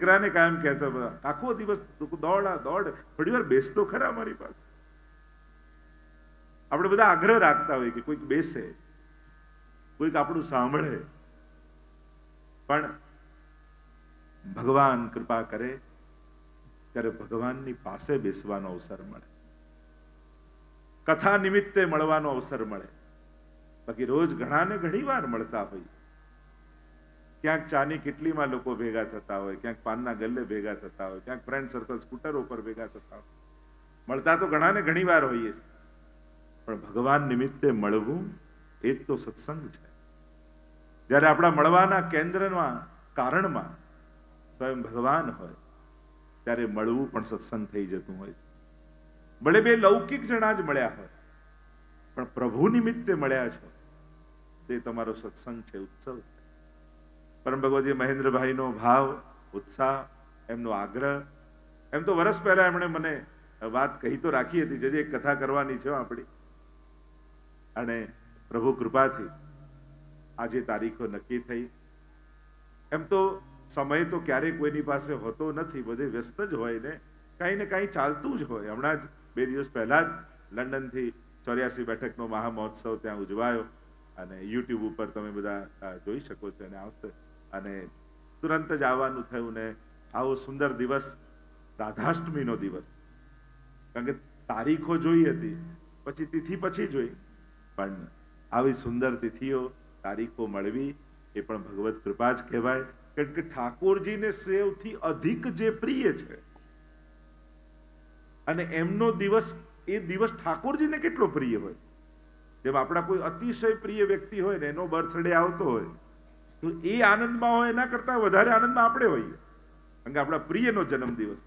દીકરાને કાયમ કહેતો, આખો દિવસ દોડ થોડી વાર બેસતો ખરા મારી પાસે. આપણે બધા આગ્રહ રાખતા હોય કે કોઈક બેસે, કોઈક આપણું સાંભળે, પણ ભગવાન કૃપા કરે ત્યારે ભગવાનની પાસે બેસવાનો અવસર મળે, કથા નિમિત્તે મળવાનો અવસર મળે. બાકી રોજ ઘણાને ઘણી વાર મળતા હોય, ક્યાંક ચાની કિટલીમાં લોકો ભેગા થતા હોય, ક્યાંક પાનના ગલ્લે ભેગા થતા હોય, ક્યાંક ફ્રેન્ડ સર્કલ સ્કૂટર ઉપર ભેગા થતા હોય. મળતા તો ઘણાને ઘણી વાર હોઈએ છે, પણ ભગવાન નિમિત્તે મળવું એ જ તો સત્સંગ છે. જ્યારે આપણા મળવાના કેન્દ્રમાં, કારણમાં સ્વયં ભગવાન હોય ત્યારે મળવું પણ સત્સંગ થઈ જતું હોય છે. ભલે બે લૌકિક જણા જ મળ્યા હોય, પણ પ્રભુ નિમિત્તે મળ્યા છો તે તમારો સત્સંગ છે, ઉત્સવ છે. પરમ ભગવતજી મહેન્દ્રભાઈનો ભાવ, ઉત્સાહ, એમનો આગ્રહ, એમ તો વર્ષ પહેલા એમણે મને વાત કહી તો રાખી હતી, જે એક કથા કરવાની છે આપણી, અને પ્રભુ કૃપાથી આજે તારીખો નક્કી થઈ. એમ તો સમય તો ક્યારેય કોઈની પાસે હોતો નથી, બધે વ્યસ્ત જ હોય ને કાંઈ ચાલતું જ હોય. હમણાં જ 2 દિવસ પહેલા જ લંડનથી 84 બેઠકનો મહામહોત્સવ ત્યાં ઉજવાયો, અને યુટ્યુબ ઉપર તમે બધા જોઈ શકો છો. અને આવશે, અને તુરંત જ આવવાનું થયું ને આવો સુંદર દિવસ, રાધાષ્ટમીનો દિવસ. કારણ કે તારીખો જોઈ હતી, પછી તિથિ પછી જોઈ, પણ આવી સુંદર તિથિઓ, તારીખો મળવી એ પણ ભગવત કૃપા જ કહેવાય. કારણ કે ઠાકોરજીને સૌથી અધિક જે પ્રિય છે, અને એમનો દિવસ, એ દિવસ ઠાકોરજીને કેટલો પ્રિય હોય. જેમ આપણા કોઈ અતિશય પ્રિય વ્યક્તિ હોય ને, એનો બર્થડે આવતો હોય તો એ આનંદમાં હોય, એના કરતા વધારે આનંદમાં આપણે હોઈએ, કારણ કે આપણા પ્રિયનો જન્મદિવસ.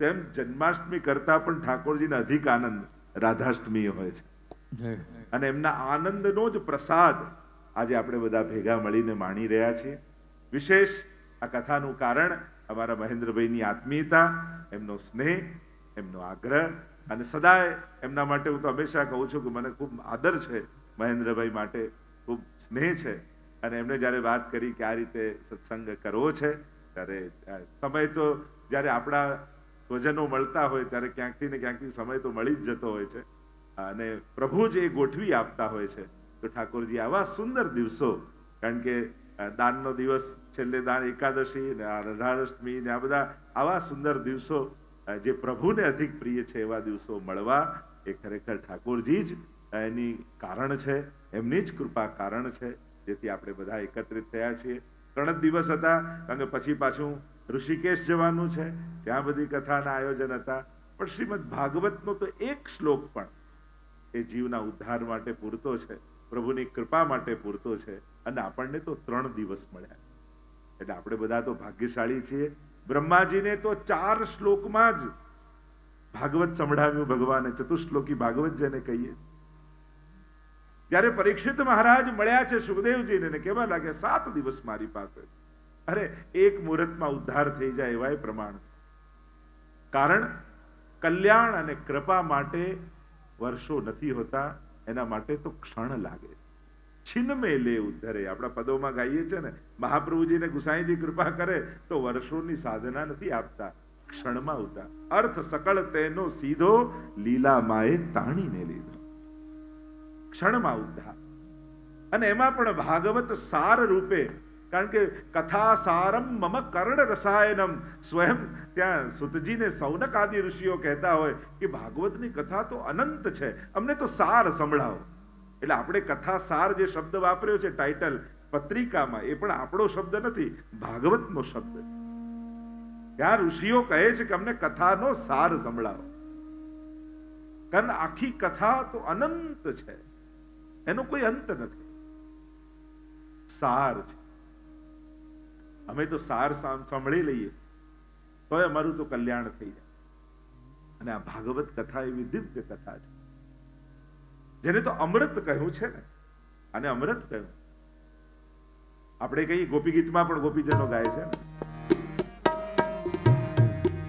તેમ જન્માષ્ટમી કરતા પણ ઠાકોરજીને અધિક આનંદ રાધાષ્ટમી હોય છે. અને એમના આનંદનો જ પ્રસાદ આજે આપણે બધા ભેગા મળીને માણી રહ્યા છીએ. વિશેષ આ કથાનું કારણ અમારા મહેન્દ્રભાઈની આત્મીયતા, એમનો સ્નેહ, એમનો આગ્રહ, અને સદાય એમના માટે હું તો હંમેશા કહું છું કે મને ખૂબ આદર છે મહેન્દ્રભાઈ માટે, ખૂબ સ્નેહ છે. અને એમણે જ્યારે વાત કરી કે આ રીતે સત્સંગ કરવો છે, ત્યારે સમય તો જ્યારે આપણા સ્વજનો મળતા હોય ત્યારે ક્યાંકથી ને ક્યાંકથી સમય તો મળી જ જતો હોય છે, અને પ્રભુ જ એ ગોઠવી આપતા હોય છે. તો ઠાકોરજી આવા સુંદર દિવસો, કારણ કે દાનનો દિવસ, છેલ્લે દાન એકાદશી ને રાધાષ્ટમી ને આ બધા આવા સુંદર દિવસો જે પ્રભુને અધિક પ્રિય છે, એવા દિવસો મળવા એ ખરેખર ઠાકોરજી જ એની કારણ છે, એમની જ કૃપા કારણ છે, જેથી આપણે બધા એકત્રિત થયા છીએ. 3 જ દિવસ હતા, કારણ કે પછી પાછું ઋષિકેશ જવાનું છે, ત્યાં બધી કથાના આયોજન હતા. પણ શ્રીમદ ભાગવતનો તો એક શ્લોક પણ એ જીવના ઉદ્ધાર માટે પૂરતો છે, પ્રભુની કૃપા માટે પૂરતો છે, અને આપણને તો 3 દિવસ મળ્યા. એટલે આપણે બધા તો ભાગ્યશાળી છીએ. બ્રહ્માજીને તો 4 શ્લોકમાં જ ભાગવત સંભળાવ્યું ભગવાને, ચતુશ્લોકી ભાગવત જેને કહીએ. જ્યારે પરીક્ષિત મહારાજ મળ્યા છે સુખદેવજીને, ને કેવા લાગે 7 દિવસ મારી પાસે, અરે એક મુહૂર્તમાં ઉદ્ધાર થઈ જાય એવા પ્રમાણ. કારણ કલ્યાણ અને કૃપા માટે વર્ષો નથી હોતા, એના માટે તો ક્ષણ લાગે. છિન્ન મેં લે ઉદ્ધરે, આપણા પદોમાં ગાઈએ છે ને, મહાપ્રભુજીને ગુસાઈજી કૃપા કરે તો વર્ષોની સાધના નથી આપતા, ક્ષણમાં ઉદ્ધાર. અર્થ સકળ તેનો સીધો, લીલા માએ તાણીને લીધો. ક્ષણમાં ઉદ્ધાર. અને એમાં પણ ભાગવત સાર રૂપે, કારણ કે કથા સારમ મમ કર્ણ રસાયનમ, સ્વયં ત્યાં સુતજીને સૌનક આદિ ઋષિઓ કહેતા હોય કે ભાગવતની કથા તો અનંત છે, અમને તો સાર સંભળાવો. એટલે આપણે કથા સાર જે શબ્દ વાપર્યો છે ટાઇટલ પત્રિકામાં, એ પણ આપણો શબ્દ નથી, ભાગવતનો શબ્દ. ત્યાં ઋષિઓ કહે છે કે અમને કથાનો સાર સંભળાવો, કારણ આખી કથા તો અનંત છે, એનો કોઈ અંત નથી, સાર છે. અમે તો સાર સાંભળી લઈએ તો અમારું તો કલ્યાણ થઈ જાય. અને આ ભાગવત કથા એવી દિવ્ય કથા છે, જેને તો અમૃત કહ્યું છે ને, અને અમૃત કહ્યું. આપણે કહીએ ગોપી ગીતમાં પણ ગોપીજનો ગાય છે ને,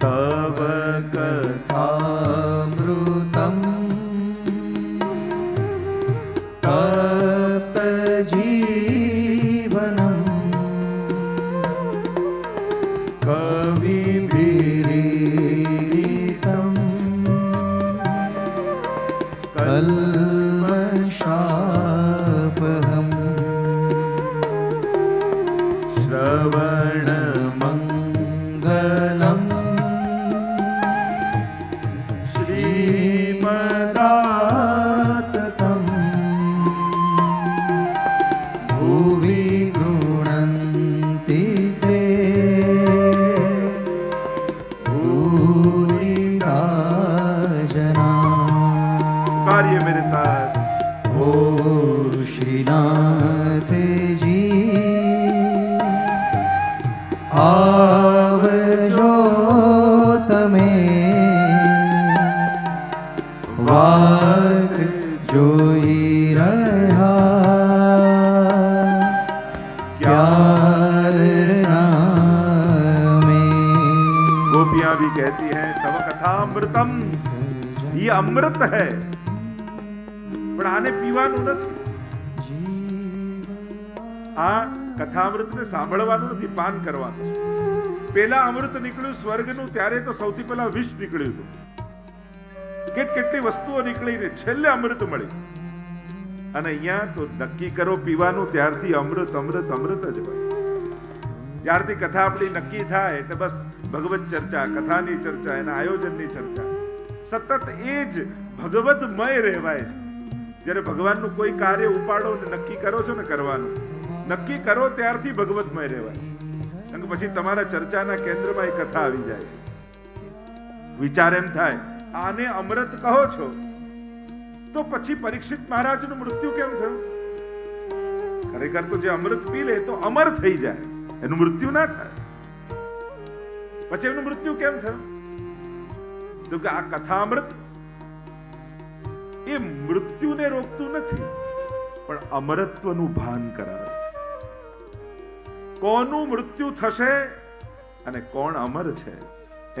તવ કથામૃતમ તપ્ત જીવનમ ભુવિ ગૃણન્તિ તે ભૂરિતા જના कार्य मेरे साथ ઓ શ્રીનાથજી આવજો તમે વાટ જોઈ રહ્યા ક્યારના મેં गोपियां भी कहती हैं तव कथामृतम, ये अमृत है પણ આને પીવાનું નથી. આ કથામૃતને સાંભળવાનું નથી, પાન કરવાનું. પેલા અમૃત નીકળ્યું સ્વર્ગનું ત્યારે તો સૌથી પહેલા વિષ નીકળ્યું હતું. કેટલી વસ્તુઓ નીકળીને છેલ્લે અમૃત મળ્યું. અને અહીંયા તો નક્કી કરો પીવાનું ત્યારથી અમૃત અમૃત અમૃત જ હોય. જ્યારથી કથા આપણી નક્કી થાય એટલે બસ ભગવત ચર્ચા, કથાની ચર્ચા, એના આયોજનની ચર્ચા, સતત એ જ ભગવતમય રહેવાય છે. જ્યારે ભગવાનનું કોઈ કાર્ય ઉપાડો ને નક્કી કરો છો ને કરવાનું, નક્કી કરો ત્યારથી ભગવતમય રહેવાય. કારણ કે પછી તમારા ચર્ચાના કેન્દ્રમાં એ કથા આવી જાય. વિચાર એમ થાય આને અમૃત કહો છો તો પછી પરીક્ષિત મહારાજનું મૃત્યુ કેમ થયું? ખરેખર તો જે અમૃત પી લે તો અમર થઈ જાય, એનું મૃત્યુ ના થાય. પછી એનું મૃત્યુ કેમ થયું? તો કે આ કથામૃત એ મૃત્યુને રોકતું નથી, પણ અમરત્વનું ભાન કરાવે છે. કોનું મૃત્યુ થશે અને કોણ અમર છે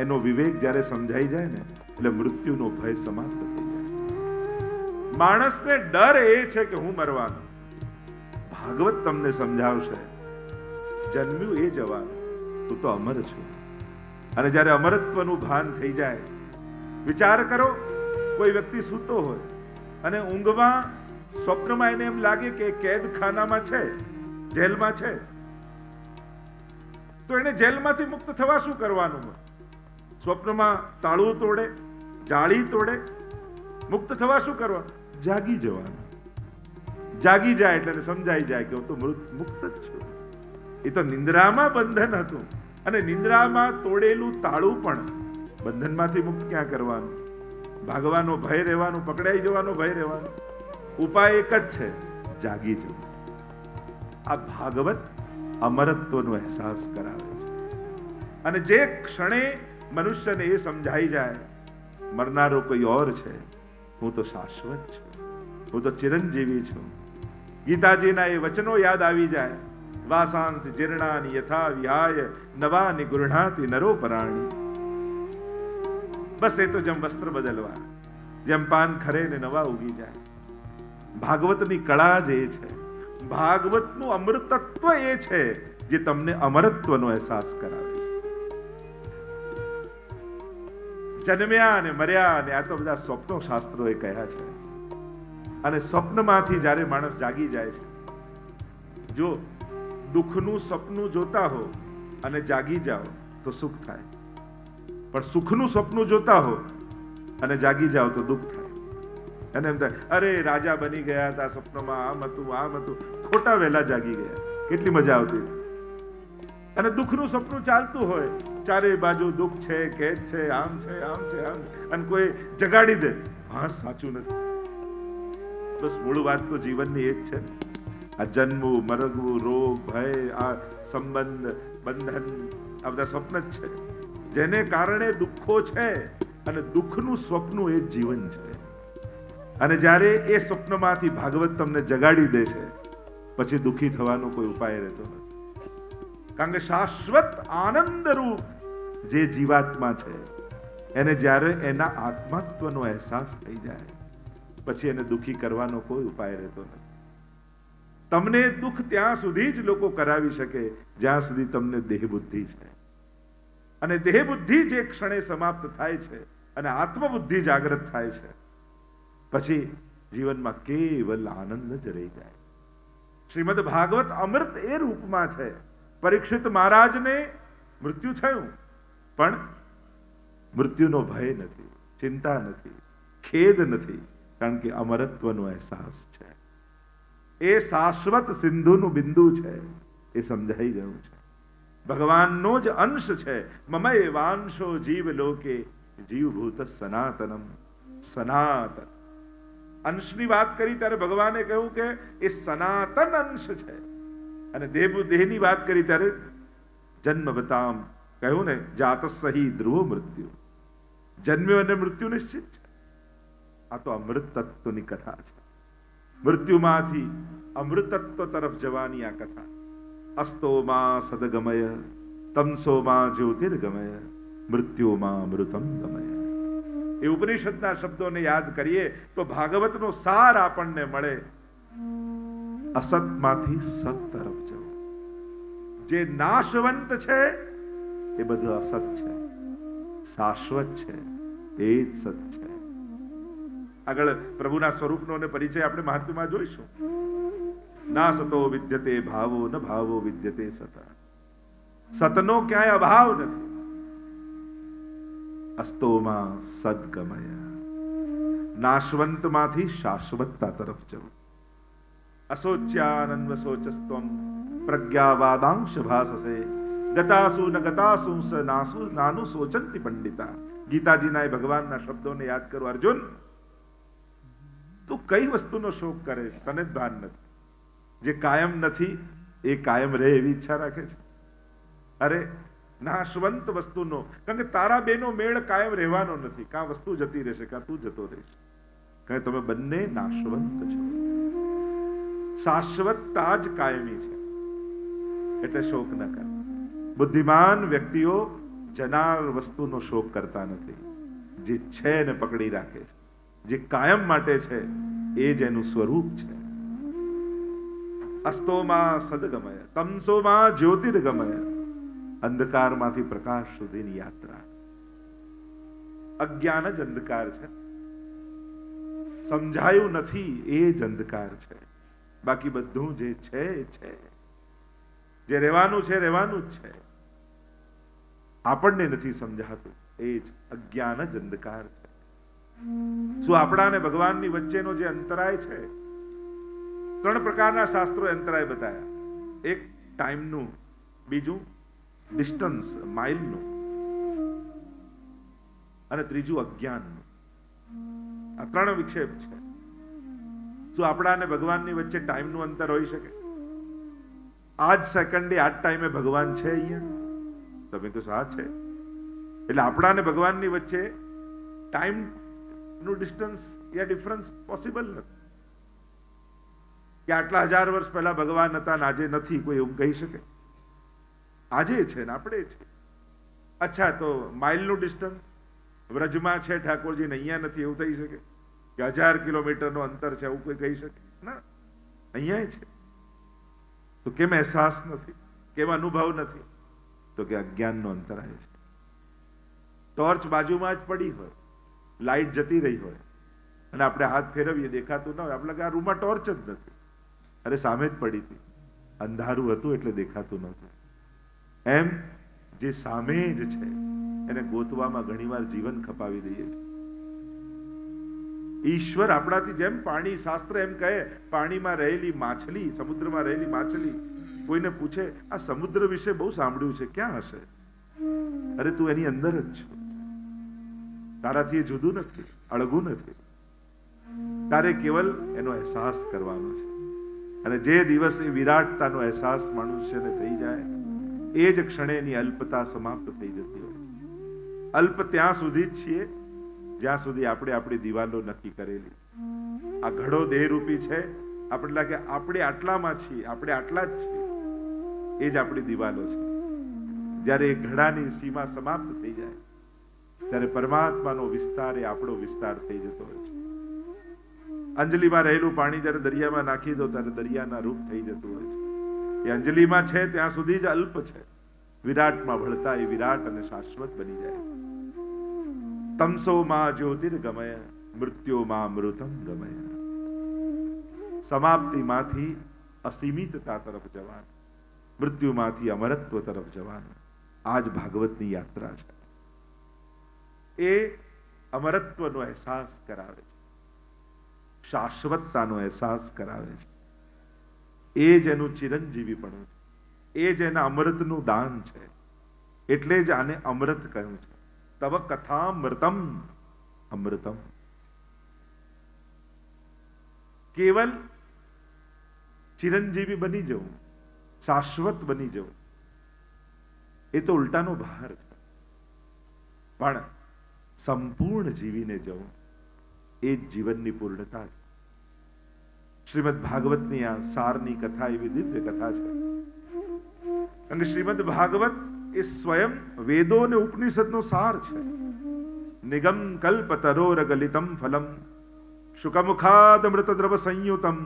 એનો વિવેક જ્યારે સમજાઈ જાય ને એટલે મૃત્યુનો ભય સમાપ્ત થઈ જાય. માણસને ડર એ છે કે હું મરવાનો. ભાગવત તમને સમજાવશે જન્મ્યું એ જવાનું, તું તો અમર છું. અને જ્યારે અમરત્વનું ભાન થઈ જાય, વિચાર કરો કોઈ વ્યક્તિ સૂતો હોય અને ઊંઘમાં સ્વપ્નમાં એને એમ લાગે કે કેદખાનામાં છે, જેલમાં છે, તો એને જેલમાંથી મુક્ત થવા શું કરવાનું? સ્વપ્નમાં તાળું તોડે, જાળી તોડે, મુક્ત થવા શું કરવાનું? જાગી જવાનું. જાગી જાય એટલે એને સમજાઈ જાય કે હું તો મુક્ત જ છું. એ તો નિંદ્રામાં બંધન હતું, અને નિંદ્રામાં તોડેલું તાળું પણ બંધનમાંથી મુક્ત ક્યાં કરવાનું? ભાગવાનો ભય રહેવાનું, પકડાઈ જવાનો ભય રહેવાનો. ઉપાય એક જ છે, જાગી જવું. આ ભાગવત અમરત્વનો અહેસાસ કરાવે છે. અને જે ક્ષણે મનુષ્યને એ સમજાઈ જાય મરનારો કોઈ ઓર છે, હું તો શાશ્વત છું, હું તો ચિરંજીવી છું. ગીતાજીના એ વચનો યાદ આવી જાય, વાસાંસ જીર્ણાની યથા વિહાય નવાની ગૃહણાતિ નરો પરાણી. બસ એ તો જેમ વસ્ત્ર બદલવા, જેમ પાન ખરે ને નવા ઉગી જાય. ભાગવતની કળા જ એ છે, ભાગવતનું અમૃતત્વ એ છે જે તમને અમરત્વનો અહેસાસ કરાવે છે. જન્મ્યા અને મર્યા અને આ તો બધા સ્વપ્નો શાસ્ત્રોએ કહ્યા છે. અને સ્વપ્નમાંથી જ્યારે માણસ જાગી જાય છે, જો દુઃખનું સપનું જોતા હો અને જાગી જાઓ તો સુખ થાય, પણ સુખનું સપનું જોતા હો અને જાગી જાઓ તો દુઃખ થાય. અને એમ થાય અરે રાજા બની ગયા હતા સ્વપ્નમાં, આમ હતું આમ હતું, ખોટા વહેલા જાગી ગયા, કેટલી મજા આવતી. અને દુઃખનું સપનું ચાલતું હોય, ચારે બાજુ દુઃખ છે, કેદ છે, આમ છે આમ છે આમ, અને કોઈ જગાડી દે, હા સાચું નથી. બસ મૂળ વાત તો જીવનની એ જ છે. આ જન્મવું, મરવું, રોગ, ભય, આ સંબંધ, બંધન, આ બધા સ્વપ્ન જ છે, જેને કારણે દુઃખો છે. અને દુઃખનું સ્વપ્ન એ જ જીવન છે. અને જ્યારે એ સ્વપ્નમાંથી ભાગવત તમને જગાડી દે છે, પછી દુઃખી થવાનો કોઈ ઉપાય રહેતો નથી. કારણ કે શાશ્વત આનંદરૂપ જે જીવાત્મા છે, એને જ્યારે એના આત્મત્વનો અહેસાસ થઈ જાય, પછી એને દુઃખી કરવાનો કોઈ ઉપાય રહેતો નથી. તમને દુઃખ ત્યાં સુધી જ લોકો કરાવી શકે જ્યાં સુધી તમને દેહ બુદ્ધિ છે. અને દેહ બુદ્ધિ જે ક્ષણે સમાપ્ત થાય છે અને આત્મબુદ્ધિ જાગૃત થાય છે, પછી જીવનમાં કેવલ આનંદ જ રહી જાય. શ્રીમદ ભાગવત અમૃત એ રૂપમાં છે. પરીક્ષિત મહારાજને મૃત્યુ થયું, પણ મૃત્યુનો ભય નથી, ચિંતા નથી, ખેદ નથી, કારણ કે અમરત્વનો અહેસાસ છે. એ શાશ્વત સિંધુનું બિંદુ છે એ સમજાઈ ગયું છે. ભગવાનનો જ અંશ છે. મમય વાંશો જીવ લોકે જીવભૂત સનાતનમ. સનાતન અંશની વાત કરી ત્યારે ભગવાને કહ્યું કે એ સનાતન અંશ છે, અને દેહની વાત કરી ત્યારે જન્મ બતામ કહ્યું ને, જાતસહી ધ્રુવ મૃત્યુ. જન્મ્યો અને મૃત્યુ નિશ્ચિત છે. આ તો અમૃત તત્વની કથા છે. મૃત્યુમાંથી અમૃતત્વ તરફ જવાની આ કથા. અસ્તોમાં સદગમય તમસોમાં જ્યોતિર્ગમય મૃત્યુમાં અમૃતમ ગમય. એ ઉપનિષદના શબ્દોને યાદ કરીએ તો ભાગવતનો સાર આપણને મળે. અસતમાંથી સત તરફ જવું. જે નાશવંત છે એ બધું અસત છે, શાશ્વત છે એ જ સત છે. આગળ પ્રભુના સ્વરૂપનો અને પરિચય આપણે મહાત્મ્યમાં જોઈશું. ના સતો વિદ્યતે ભાવો ન ભાવો વિદ્યતે સત. સતનો ક્યાંય અભાવ નથી. અસ્તોમાં સદગમય. નાશવંતમાંથી શાશ્વતતા તરફ જવું. અશોચ્યાનંદ શોચસ્ત્વમ પ્રજ્ઞાવાદાંશ ભાસસે ગતાસુ ન ગતાસુ સ નાસુ નાનુ શોચંતિ પંડિતા. ગીતાજીના એ ભગવાનના શબ્દોને યાદ કરો. અર્જુન, તું કઈ વસ્તુનો શોક કરે છે? તને જ ભાન નથી. જે કાયમ નથી એ કાયમ રહે એવી ઈચ્છા રાખે છે. અરે નાશવંત વસ્તુનો, કારણ કે તારા બેનો મેળ કાયમ રહેવાનો નથી. કાં વસ્તુ જતી રહેશે, કાં તું જતો રહેશે. કારણ તમે બંને નાશવંત છો. શાશ્વતતા જ કાયમી છે, એટલે શોક ન કર. બુદ્ધિમાન વ્યક્તિઓ જનાર વસ્તુનો શોક કરતા નથી. જે છે એને પકડી રાખે છે. જે કાયમ માટે છે એ જ એનું સ્વરૂપ છે. અસ્તોમાં સદગમય તમસોમાં જ્યોતિર્ગમય. અંધકારમાંથી પ્રકાશ સુધીની યાત્રા. અજ્ઞાન જ અંધકાર છે. સમજાયું નથી એ જ અંધકાર છે. બાકી બધું જે છે એ છે. જે રહેવાનું છે રહેવાનું જ છે. આપણને નથી સમજાતું એ જ અજ્ઞાન જ અંધકાર છે. શું આપણા અને ભગવાનની વચ્ચેનો જે અંતરાય છે, 3 પ્રકારના શાસ્ત્રોએ અંતરાય બતાવ્યા. એક ટાઈમનું, બીજું ડિસ્ટન્સ માઇલનું, અને ત્રીજું અજ્ઞાનનું. આ 3 વિક્ષેપ છે. શું આપણા અને ભગવાનની વચ્ચે ટાઈમનું અંતર હોઈ શકે? આ જ સેકન્ડે આ જ ટાઈમે ભગવાન છે અહીંયા? તમે કહો હા છે. એટલે આપણા અને ભગવાનની વચ્ચે ટાઈમ નું ડિસ્ટન્સ યા ડિફરન્સ પોસિબલ નથી. કે આટલા 1000 વર્ષ પહેલા ભગવાન હતા ને આજે નથી, કોઈ એવું કહી શકે? આજે છે ને આપણે છે. અચ્છા, તો માઇલનું ડિસ્ટન્સ વ્રજમાં છે ઠાકોરજી ને અહીંયા નથી, એવું થઈ શકે? કે 1000 કિલોમીટરનું અંતર છે એવું કોઈ કહી શકે? ના, અહીંયા છે. તો કેમ અહેસાસ નથી? કેમ અનુભવ નથી? તો કે અજ્ઞાનનો અંતરાય છે. ટોર્ચ બાજુમાં જ પડી હોય, લાઈટ જતી રહી હોય, અને આપણે હાથ ફેરવીએ દેખાતું ન હોય, આપણે કે આ રૂમમાં ટોર્ચ જ નથી. અરે સામે જ પડી હતી, અંધારું હતું એટલે દેખાતું નહોતું. એમ જે સામે જ છે એને ગોતવામાં ઘણીવાર જીવન ખપાવી દઈએ છીએ. ઈશ્વર આપણાથી, જેમ પાણી, શાસ્ત્ર એમ કહે પાણીમાં રહેલી માછલી, સમુદ્રમાં રહેલી માછલી, કોઈને પૂછે આ સમુદ્ર વિશે બહુ સાંભળ્યું છે, ક્યાં હશે? અરે તું એની અંદર જ છો. તારાથી એ જુદું નથી, અળગું નથી. તારે કેવલ એનો અહેસાસ કરવાનો છે. અને જે દિવસ એ વિરાટતાનો અહેસાસ મનુષ્યને થઈ જાય એ જ ક્ષણે એની અલ્પતા સમાપ્ત થઈ જતી હોય. અલ્પ ત્યાં સુધી જ છીએ જ્યાં સુધી આપણે આપણી દિવાલો નક્કી કરેલી. આ ઘડો દેહરૂપી છે, આપણે લાગે આપણે આટલામાં છીએ, આપણે આટલા જ છીએ, એ જ આપણી દિવાલો છે. જ્યારે એ ઘડાની સીમા સમાપ્ત થઈ જાય ત્યારે પરમાત્માનો વિસ્તાર એ આપણો વિસ્તાર થઈ જતો હોય છે. અંજલિમાં રહેલું પાણી જ્યારે દરિયામાં નાખી દો ત્યારે દરિયાના રૂપ થઈ જતું હોય છે. એ અંજલિમાં છે ત્યાં સુધી જ અલ્પ છે. વિરાટમાં ભળતા એ વિરાટ અને શાશ્વત બની જાય. તમસોમાં જ્યોતિર્ગમય મૃત્યુમાં અમૃતમ ગમય. સમાપ્તિમાંથી અસીમિતતા તરફ જવાનું, મૃત્યુમાંથી અમરત્વ તરફ જવાનું. આ જ ભાગવતની યાત્રા છે. એ અમરત્વનો અહેસાસ કરાવે છે, શાશ્વતતાનો અહેસાસ કરાવે છે. એ જ એનું ચિરંજીવીપણું છે, એ જ એના અમૃતનું દાન છે. એટલે જ આને અમૃત કહ્યું છે. તવ કથામૃતમ અમૃતમ. કેવલ ચિરંજીવી બની જવું, શાશ્વત બની જવું, એ તો ઉલટાનો ભાર છે. પણ સંપૂર્ણ જીવીને જવું એ જ જીવનની પૂર્ણતા છે. શ્રીમદ ભાગવતની આ સારની કથા એવી દિવ્ય કથા છે. અને શ્રીમદ ભાગવત એ સ્વયં વેદો અને ઉપનિષદનો સાર છે. નિગમ કલ્પતરોર ગલિતમ ફલમ શુકમુખાદ અમૃતદ્રવ સંયુતમ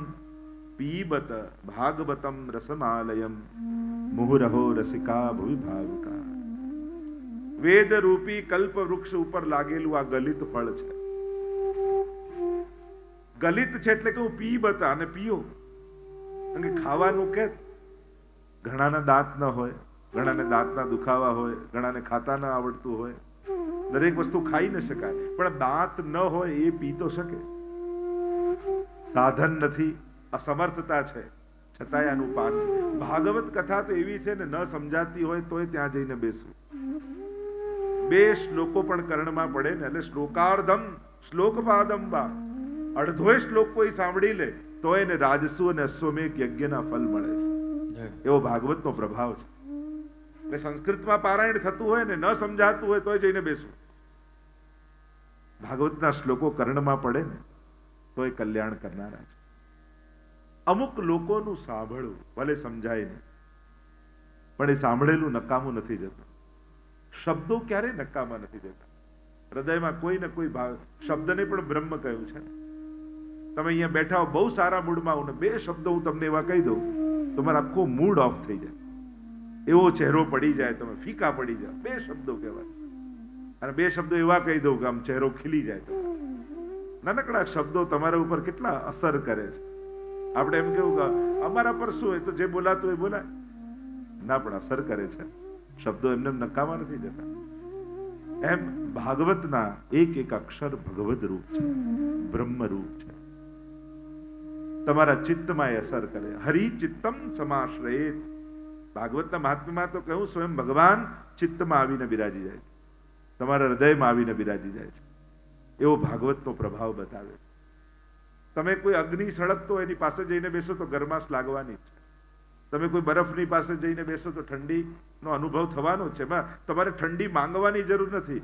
પીબત ભાગવતમ રસમાલયમ મુહુરહો રસિકા ભુવિ ભાવુકા. વેદ રૂપી કલ્પ વૃક્ષ ઉપર લાગેલું આ ગલિત ફળ છે. ગલિત છે એટલે કે હું પીબત, અને પીઓ. અને ખાવાનું કે ઘણાના દાંત ન હોય, ઘણાને દાંતના દુખાવા હોય, ઘણાને ખાતા ન આવડતું હોય, દરેક વસ્તુ ખાઈ ન શકાય. પણ દાંત ન હોય એ પી તો શકે. સાધન નથી, અસમર્થતા છે, છતાંય આનું પાન. ભાગવત કથા તો એવી છે ને, ન સમજાતી હોય તોય ત્યાં જઈને બેસવું. 2 શ્લોકો પણ કર્ણમાં પડે ને એટલે શ્લોકાર્ધમ શ્લોકપાદમ વા, અડધો શ્લોક કોઈ સાંભળી લે તો એને રાજસુ અને અશ્વમેઘ યજ્ઞના ફલ મળે છે. એવો ભાગવતનો પ્રભાવ છે. એટલે સંસ્કૃતમાં પારાયણ થતું હોય ને, ન સમજાતું હોય તોય જઈને બેસવું. ભાગવતના શ્લોકો કર્ણમાં પડે ને તો એ કલ્યાણ કરનારા છે. અમુક લોકોનું સાંભળવું ભલે સમજાય નહીં, પણ એ સાંભળેલું નકામું નથી જતું. શબ્દો ક્યારેય નકામા નથી જતા. હૃદયમાં કોઈ ને કોઈ ભાવ. શબ્દને પણ બ્રહ્મ કહ્યું છે. તમે અહીંયા બેઠા હો, બહુ સારા મૂડમાં આવું ને 2 શબ્દો હું તમને એવા કહી દઉં, તમારો આખો મૂડ ઓફ થઈ જાય, એવો ચહેરો પડી જાય, તમે ફીકા પડી જાય. 2 શબ્દો કહેવાય. અને 2 શબ્દો એવા કહી દઉં કે આમ ચહેરો ખીલી જાય. નાનકડા શબ્દો તમારા ઉપર કેટલા અસર કરે છે. આપણે એમ કેવું કે અમારા પર શું હોય, તો જે બોલાતું એ બોલાય ના, પણ અસર કરે છે. શબ્દો એમને નકામા નથી જતા. એમ ભાગવતના એક એક અક્ષર ભગવદ રૂપ છે, બ્રહ્મ રૂપ છે. તમારા ચિત્તમાં એ અસર કરે. હરિ ચિત્તમ સમાશ્રયેત. ભાગવતના મહાત્મ્યમાં તો કહ્યું સ્વયં ભગવાન ચિત્તમાં આવીને બિરાજી જાય છે, તમારા હૃદયમાં આવીને બિરાજી જાય છે. એવો ભાગવતનો પ્રભાવ બતાવે. તમે કોઈ અગ્નિ સળગતો એની પાસે જઈને બેસો તો ગરમાશ લાગવાની છે. તમે કોઈ બરફની પાસે જઈને બેસો તો ઠંડીનો અનુભવ થવાનો છે. તમારે ઠંડી માંગવાની જરૂર નથી,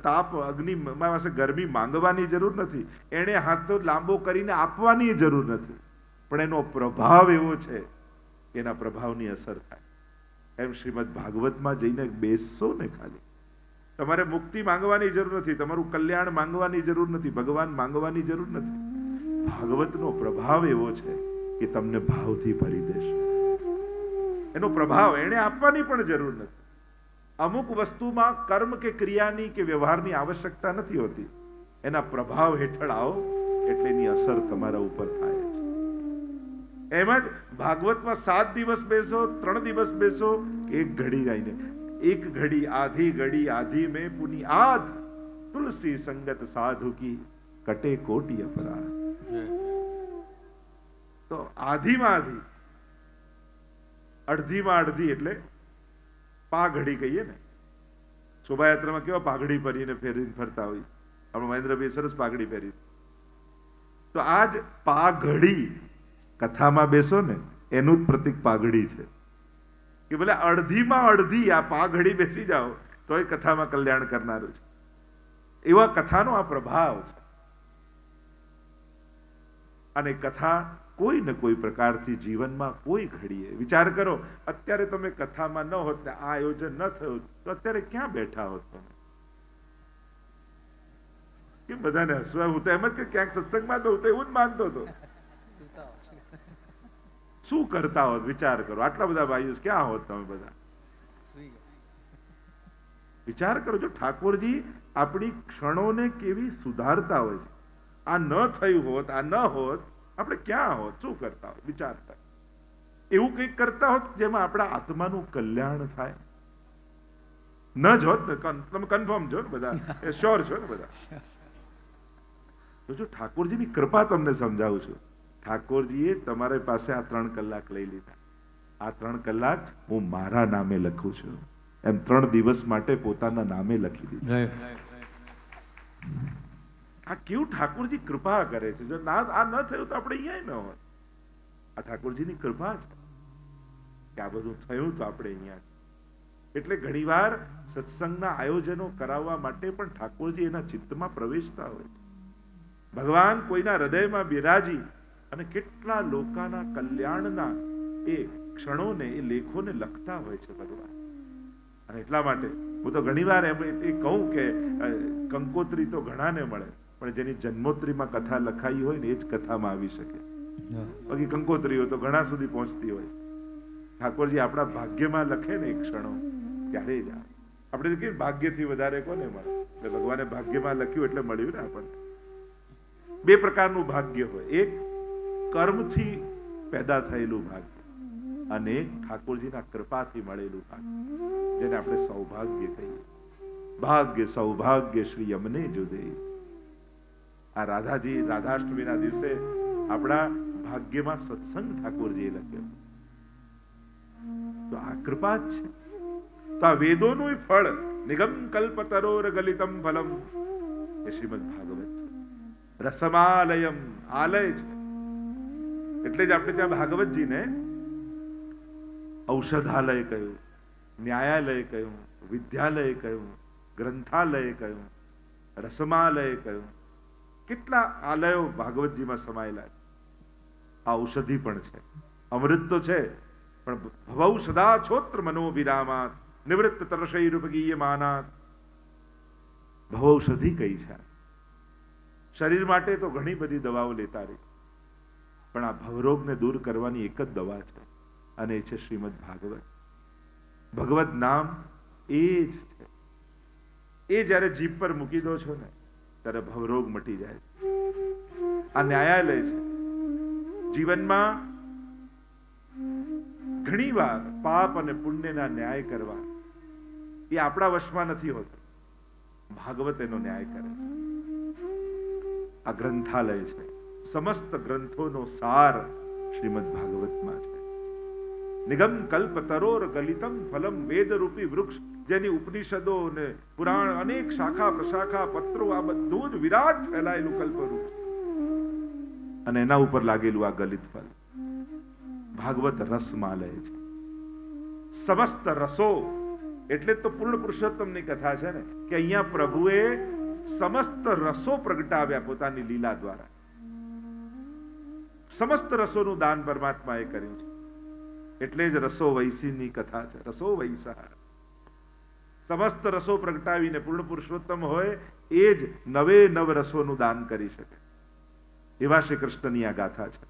તાપ અગ્નિ પાસે ગરમી માંગવાની જરૂર નથી, એને હાથ લાંબો કરીને આપવાની જરૂર નથી. પણ એનો પ્રભાવ એવો છે, એના પ્રભાવની અસર થાય. એમ શ્રીમદ ભાગવતમાં જઈને બેસશો ને, ખાલી તમારે મુક્તિ માંગવાની જરૂર નથી, તમારું કલ્યાણ માંગવાની જરૂર નથી, ભગવાન માંગવાની જરૂર નથી. ભાગવતનો પ્રભાવ એવો છે કે તમને ભાવથી ભરી દેશે. એનો પ્રભાવ એને આપવાની પણ જરૂર નથી. અમુક વસ્તુમાં કર્મ કે ક્રિયાની કે વ્યવહારની આવશ્યકતા નથી હોતી. એના પ્રભાવ હેઠળ આવો એટલે એની અસર તમારા ઉપર થાય છે. એમ જ ભાગવતમાં 7 દિવસ બેસો, 3 દિવસ બેસો, 1 ઘડી ગાઈને, 1 ઘડી આધી ઘડી આધી મેં પુની આધ તુલસી સંગત સાધુ કી કટે કોટી અપરાધ. તો આધીમાં આધી, અડધીમાં અડધી એટલે પાઘડી કહીએ ને. શોભાયાત્રામાં કેવા પાઘડી પહેરીને ફેરીને ફરતા હોય. આપણે મહેન્દ્રભાઈ સરસ પાઘડી પહેરી. તો આ જ પાઘડી કથામાં બેસો ને એનું જ પ્રતીક પાઘડી છે. કે ભલે અડધીમાં અડધી આ પાઘડી બેસી જાઓ તોય કથામાં કલ્યાણ કરનારું છે. એવા કથાનો આ પ્રભાવ છે. અને કથા કોઈ ને કોઈ પ્રકારથી જીવનમાં કોઈ ઘડીએ વિચાર કરો, અત્યારે તમે કથામાં ન હોત ને આ આયોજન ન થયું તો અત્યારે ક્યાં બેઠા હોત તમે? કે બધાને હસવા, હું તો એમ જ કે ક્યાંક સત્સંગમાં તો હું તો એવું જ માનતો હતો. શું કરતા હોત વિચાર કરો. આટલા બધા ભાઈઓ ક્યાં હોત તમે બધા? વિચાર કરો. જો ઠાકોરજી આપણી ક્ષણોને કેવી સુધારતા હોય છે. આ ન થયું હોત, આ ન હોત, આપણે ક્યાં હોત, શું કરતા હોત? વિચારતા એવું કંઈક કરતા હોત જેમાં આપણા આત્માનું કલ્યાણ થાય. ન જ હોત ને, તમે કન્ફર્મ છો ને બધા, શ્યોર છો ને બધા? તો જો ઠાકોરજીની કૃપા તમને સમજાવું છું, ઠાકોરજીએ તમારી પાસે આ 3 કલાક લઈ લીધા. આ 3 કલાક હું મારા નામે લખું છું, એમ 3 દિવસ માટે પોતાના નામે લખી દીધું. આ કેવું ઠાકોરજી કૃપા કરે છે. જો આ ન થયું તો આપણે અહીંયા ન હોત. આ ઠાકોરજીની કૃપા છે કે આ બધું થયું તો આપણે અહીંયા. એટલે ઘણીવાર સત્સંગના આયોજનો કરાવવા માટે પણ ઠાકોરજી એના ચિત્તમાં પ્રવેશતા હોય છે. ભગવાન કોઈના હૃદયમાં બિરાજી અને કેટલા લોકોના કલ્યાણના એ ક્ષણોને, એ લેખોને લખતા હોય છે ભગવાન. અને એટલા માટે હું તો ઘણીવાર એમ એ કહું કે કંકોત્રી તો ઘણાને મળે, પણ જેની જન્મોત્રીમાં કથા લખાઈ હોય ને એ જ કથામાં આવી શકે. બાકી કંકોત્રીઓ તો ઘણા સુધી પહોંચતી હોય. ઠાકોરજી આપણા ભાગ્યમાં લખે ને એ ક્ષણો ત્યારે જ આવે. આપણે કે ભાગ્યથી વધારે કોને મળે? એટલે ભગવાને ભાગ્યમાં લખ્યું એટલે મળ્યું ને આપણને. 2 પ્રકારનું ભાગ્ય હોય. એક કર્મથી પેદા થયેલું ભાગ્ય અને એક ઠાકોરજીના કૃપાથી મળેલું ભાગ્ય, જેને આપણે સૌભાગ્ય કહીએ. ભાગ્ય સૌભાગ્ય શ્રી અમને જો દે. આ રાધાજી રાધાષ્ટમીના દિવસે આપણા ભાગ્યમાં સત્સંગ ઠાકોરજીએ લખ્યો. તો આ કૃપા જ છે. તો આ વેદોનું ફળ નિગમ કલ્પતરોર ગલિતમ ફલમ એ શ્રીમદ ભાગવત છે. રસમાલયમ આલય છે. એટલે જ આપણે ત્યાં ભાગવતજીને ઔષધાલય કહ્યું, ન્યાયાલય કહ્યું, વિદ્યાલય કહ્યું, ગ્રંથાલય કહ્યું, રસમાલય કહ્યું. કેટલા આલયો ભાગવતજીમાં સમાયેલા છે. આ ઔષધિ પણ છે, અમૃત તો છે, પણ ભવૌ સદા છોત્ર મનો વિરામાત નિવૃત્ત તરશૈરુપગીયમાનાત. ભવૌષધિ કઈ છે? શરીર માટે તો ઘણી બધી દવાઓ લેતા રહી, પણ આ ભવરોગને દૂર કરવાની એક જ દવા છે, અને એ છે શ્રીમદ ભાગવત. ભગવત નામ એ જ છે. એ જ્યારે જીભ પર મૂકી દો છો ને ત્યારે ભવરોગ મટી જાય. આ ન્યાયાલય છે. જીવનમાં ઘણીવાર પાપ અને પુણ્યના ન્યાય કરવા એ આપણા વશમાં નથી હોતો. ભાગવત એનો ન્યાય કરે છે. આ ગ્રંથાલય છે. સમસ્ત ગ્રંથોનો સાર શ્રીમદ ભાગવતમાં છે. નિગમ કલ્પ તરોર ગલિતમ ફલમ વેદ રૂપી વૃક્ષ, જેની ઉપનિષદો ને પુરાણ અનેક શાખા પ્રશાખા પત્રો, આ બધું જ વિરાટ ફેલાયેલું કલ્પવૃક્ષ, અને એના ઉપર લાગેલું આ ગલિત ફલ. ભાગવત રસમાલય છે. સમસ્ત રસો એટલે તો પૂર્ણ પુરુષોત્તમની કથા છે ને, કે અહીંયા પ્રભુએ સમસ્ત રસો પ્રગટાવ્યા પોતાની લીલા દ્વારા. સમસ્ત રસોનું દાન પરમાત્માએ કર્યું છે. એટલે જ રસો વૈસીની કથા છે. રસો વૈસા, સમસ્ત રસો પ્રગટાવીને પૂર્ણ પુરુષોત્તમ હોય એ જ 99 રસોનું દાન કરી શકે. એવા શ્રી કૃષ્ણની આ ગાથા છે.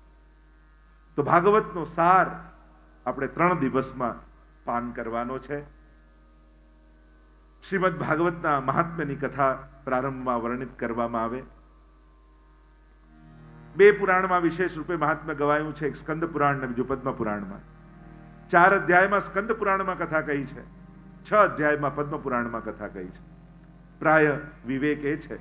તો ભાગવતનો સાર આપણે 3 દિવસમાં પાન કરવાનો છે. શ્રીમદ ભાગવતના મહાત્મ્યની કથા પ્રારંભમાં વર્ણિત કરવામાં આવે. 2 પુરાણમાં વિશેષ રૂપે મહાત્મ્ય ગવાયું છે, એક સ્કંદ પુરાણ અને બીજું પદ્મ પુરાણમાં. 4 અધ્યાયમાં સ્કંદ પુરાણમાં કથા કહી છે, 6 અધ્યાયમાં પદ્મ પુરાણમાં કથા કહી છે. પ્રાય વિવેક એ છે